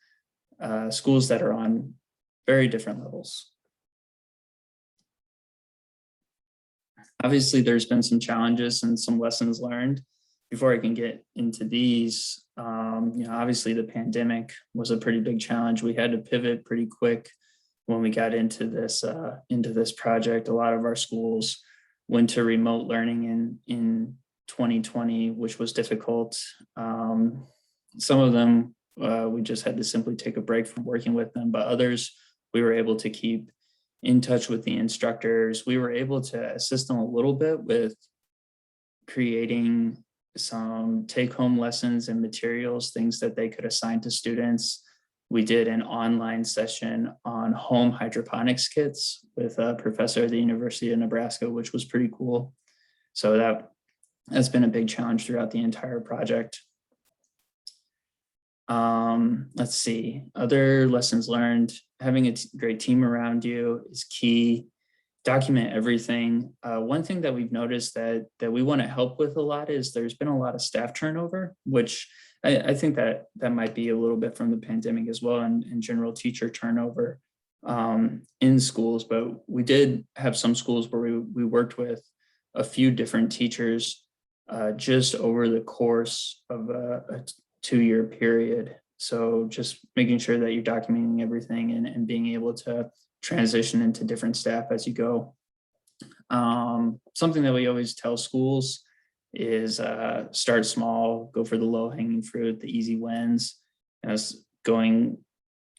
schools that are on very different levels. Obviously, there's been some challenges and some lessons learned. Before I can get into these, you know, obviously the pandemic was a pretty big challenge. We had to pivot pretty quick when we got into this project. A lot of our schools went to remote learning in 2020, which was difficult. Some of them, we just had to simply take a break from working with them, but others, we were able to keep in touch with the instructors. We were able to assist them a little bit with creating some take-home lessons and materials, things that they could assign to students. We did an online session on home hydroponics kits with a professor at the University of Nebraska, which was pretty cool. So That's been a big challenge throughout the entire project. Let's see, other lessons learned. Having a great team around you is key. Document everything. One thing that we've noticed that we want to help with a lot is there's been a lot of staff turnover, which I think that might be a little bit from the pandemic as well, and general teacher turnover in schools. But we did have some schools where we worked with a few different teachers just over the course of a 2-year period. So just making sure that you're documenting everything and being able to transition into different staff as you go. Something that we always tell schools is start small, go for the low hanging fruit, the easy wins. As going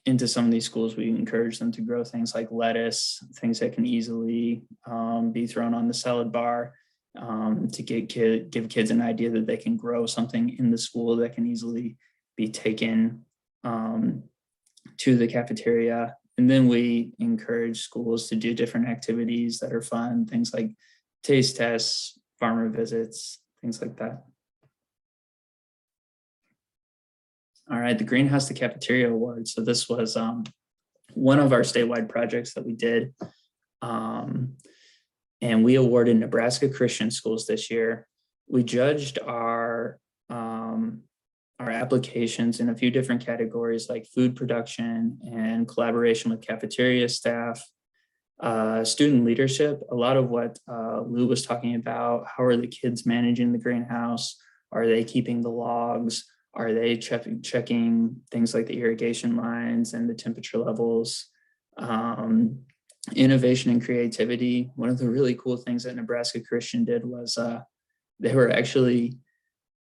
into some of these schools, we encourage them to grow things like lettuce, things that can easily be thrown on the salad bar, to give kids an idea that they can grow something in the school that can easily be taken to the cafeteria. And then we encourage schools to do different activities that are fun, things like taste tests, farmer visits, things like that. All right, the Greenhouse to Cafeteria Award. So this was one of our statewide projects that we did. And we awarded Nebraska Christian schools this year. We judged our applications in a few different categories like food production and collaboration with cafeteria staff, student leadership. A lot of what Lou was talking about, how are the kids managing the greenhouse? Are they keeping the logs? Are they checking things like the irrigation lines and the temperature levels? Innovation and creativity. One of the really cool things that Nebraska Christian did was they were actually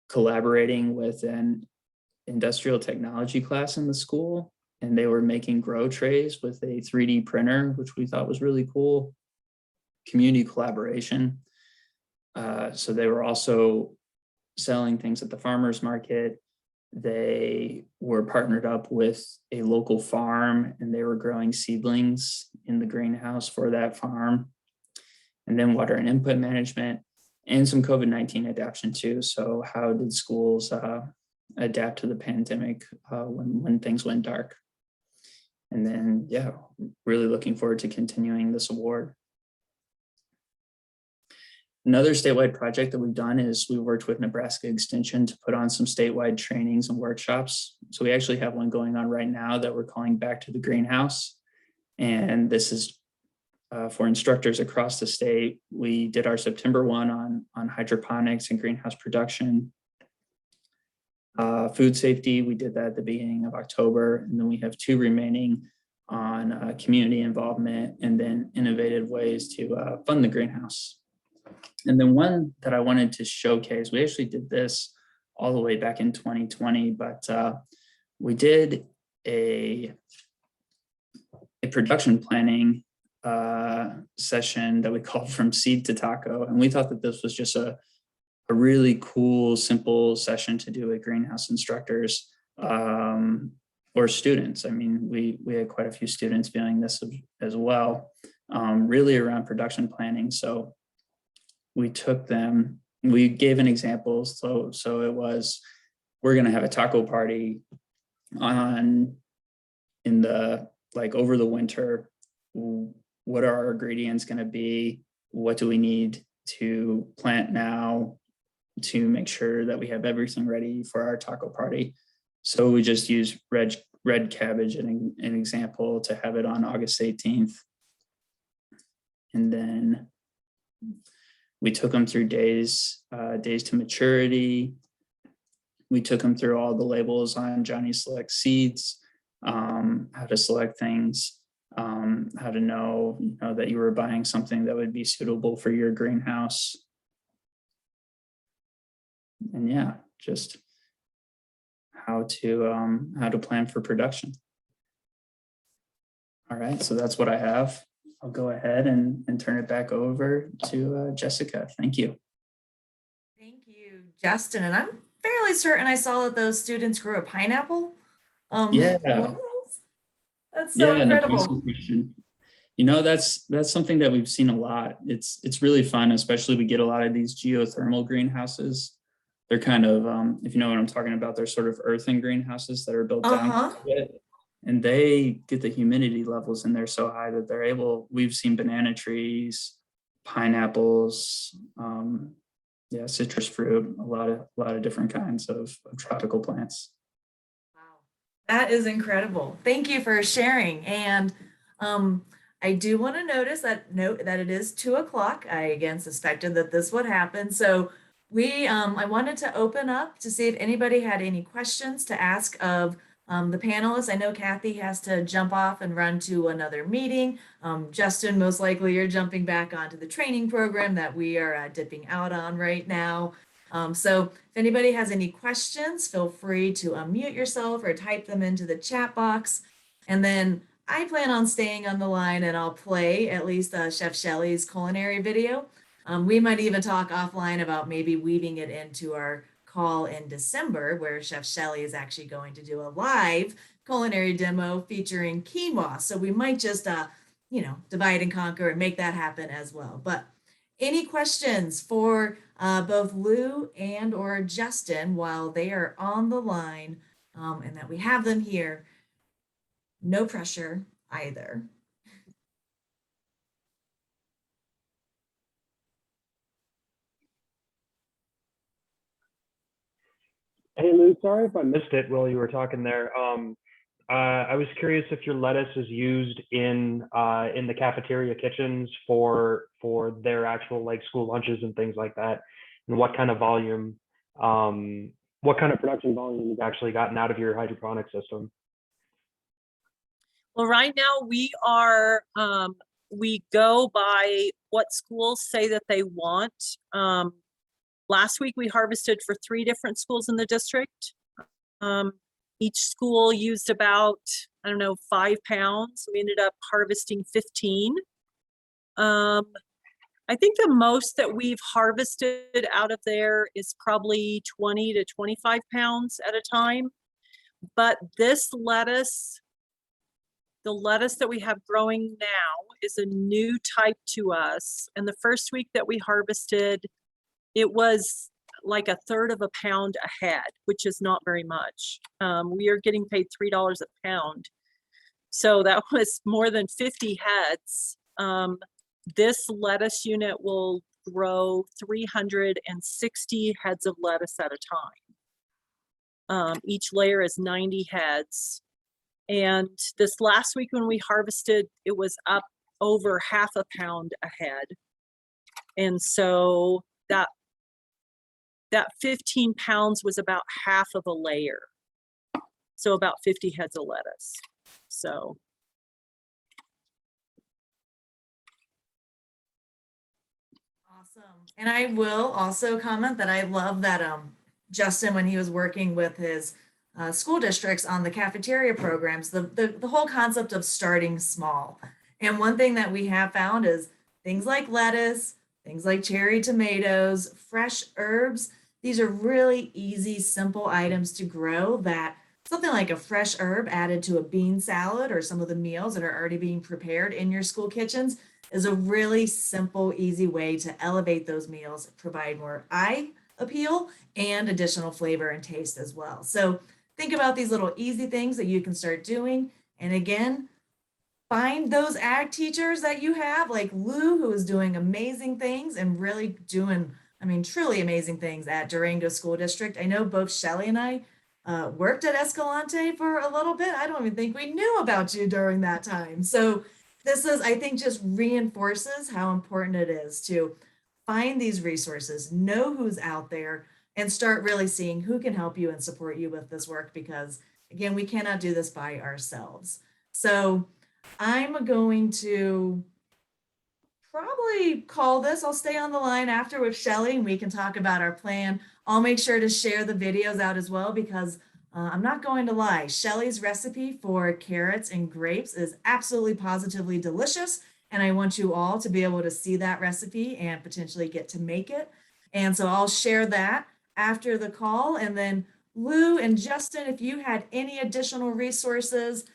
collaborating with an industrial technology class in the school, and they were making grow trays with a 3D printer, which we thought was really cool. Community collaboration. So they were also selling things at the farmers market. They were partnered up with a local farm, and they were growing seedlings in the greenhouse for that farm. And then water and input management and some COVID-19 adaptation too. So how did schools adapt to the pandemic when things went dark? And then, yeah, really looking forward to continuing this award. Another statewide project that we've done is we worked with Nebraska Extension to put on some statewide trainings and workshops. So we actually have one going on right now that we're calling Back to the Greenhouse. And this is for instructors across the state. We did our September one on hydroponics and greenhouse production. Food safety, we did that at the beginning of October. And then we have 2 remaining on community involvement and then innovative ways to fund the greenhouse. And then one that I wanted to showcase, we actually did this all the way back in 2020, but we did a production planning session that we called From Seed to Taco. And we thought that this was just a really cool, simple session to do with greenhouse instructors or students. I mean, we had quite a few students viewing this as well, really around production planning. So we took them, we gave an example. So it was, we're going to have a taco party over the winter. What are our ingredients going to be? What do we need to plant now to make sure that we have everything ready for our taco party? So we just used red cabbage an example to have it on August 18th. And then we took them through days to maturity. We took them through all the labels on Johnny Select seeds, how to select things, how to know that you were buying something that would be suitable for your greenhouse. And yeah, just how to plan for production. All right, so that's what I have. I'll go ahead and turn it back over to Jessica. Thank you. Thank you, Justin. And I'm fairly certain I saw that those students grew a pineapple. Yeah. That's so incredible. That's something that we've seen a lot. It's really fun, especially we get a lot of these geothermal greenhouses. They're kind of, if you know what I'm talking about, they're sort of earthen greenhouses that are built down a bit, and they get the humidity levels in there so high that we've seen banana trees, pineapples, citrus fruit, a lot of different kinds of tropical plants. Wow, that is incredible. Thank you for sharing. And I do want to note that it is 2:00. I again suspected that this would happen. So I wanted to open up to see if anybody had any questions to ask of the panelists. I know Kathy has to jump off and run to another meeting. Justin, most likely you're jumping back onto the training program that we are dipping out on right now. So if anybody has any questions, feel free to unmute yourself or type them into the chat box. And then I plan on staying on the line, and I'll play at least Chef Shelly's culinary video. We might even talk offline about maybe weaving it into our call in December, where Chef Shelly is actually going to do a live culinary demo featuring quinoa. So we might just, divide and conquer and make that happen as well. But any questions for both Lou and or Justin while they are on the line, and that we have them here? No pressure either. Hey Lou, sorry if I missed it while you were talking there. I was curious if your lettuce is used in the cafeteria kitchens for their actual like school lunches and things like that, and what kind of volume, what kind of production volume you've actually gotten out of your hydroponic system. Well, right now we go by what schools say that they want. Last week we harvested for 3 different schools in the district. Each school used about, 5 pounds. We ended up harvesting 15. I think the most that we've harvested out of there is probably 20 to 25 pounds at a time. But this lettuce, the lettuce that we have growing now, is a new type to us. And the first week that we harvested, it was like 1/3 of a pound a head, which is not very much. We are getting paid $3 a pound. So that was more than 50 heads. This lettuce unit will grow 360 heads of lettuce at a time. Each layer is 90 heads. And this last week when we harvested, it was up over 1/2 pound a head. And so that 15 pounds was about 1/2 of a layer. So about 50 heads of lettuce. So. Awesome. And I will also comment that I love that Justin, when he was working with his school districts on the cafeteria programs, the whole concept of starting small. And one thing that we have found is things like lettuce, things like cherry tomatoes, fresh herbs. These are really easy, simple items to grow, that something like a fresh herb added to a bean salad or some of the meals that are already being prepared in your school kitchens is a really simple, easy way to elevate those meals, provide more eye appeal and additional flavor and taste as well. So think about these little easy things that you can start doing. And again, find those ag teachers that you have, like Lou, who is doing amazing things and really doing, truly amazing things at Durango School District. I know both Shelly and I worked at Escalante for a little bit. I don't even think we knew about you during that time. So this is, I think, just reinforces how important it is to find these resources, know who's out there, and start really seeing who can help you and support you with this work, because again, we cannot do this by ourselves. So I'm going to probably call this. I'll stay on the line after with Shelly and we can talk about our plan. I'll make sure to share the videos out as well, because I'm not going to lie, Shelly's recipe for carrots and grapes is absolutely positively delicious. And I want you all to be able to see that recipe and potentially get to make it. And so I'll share that after the call. And then Lou and Justin, if you had any additional resources,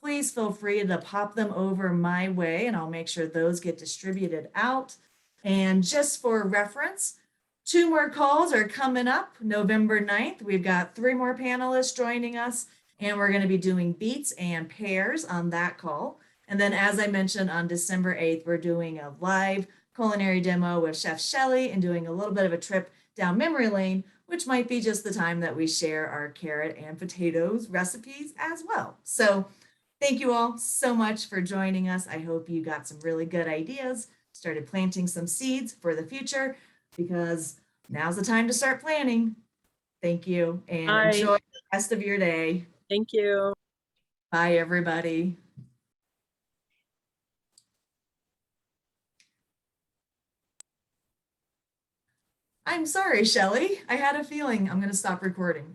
please feel free to pop them over my way and I'll make sure those get distributed out. And just for reference, 2 more calls are coming up November 9th. We've got 3 more panelists joining us, and we're going to be doing beets and pears on that call. And then, as I mentioned, on December 8th, we're doing a live culinary demo with Chef Shelly and doing a little bit of a trip down memory lane, which might be just the time that we share our carrot and potatoes recipes as well. So thank you all so much for joining us. I hope you got some really good ideas, started planting some seeds for the future, because now's the time to start planning. Thank you, and Bye. enjoy the rest of your day. Thank you. Bye, everybody. I'm sorry, Shelly. I had a feeling I'm going to stop recording.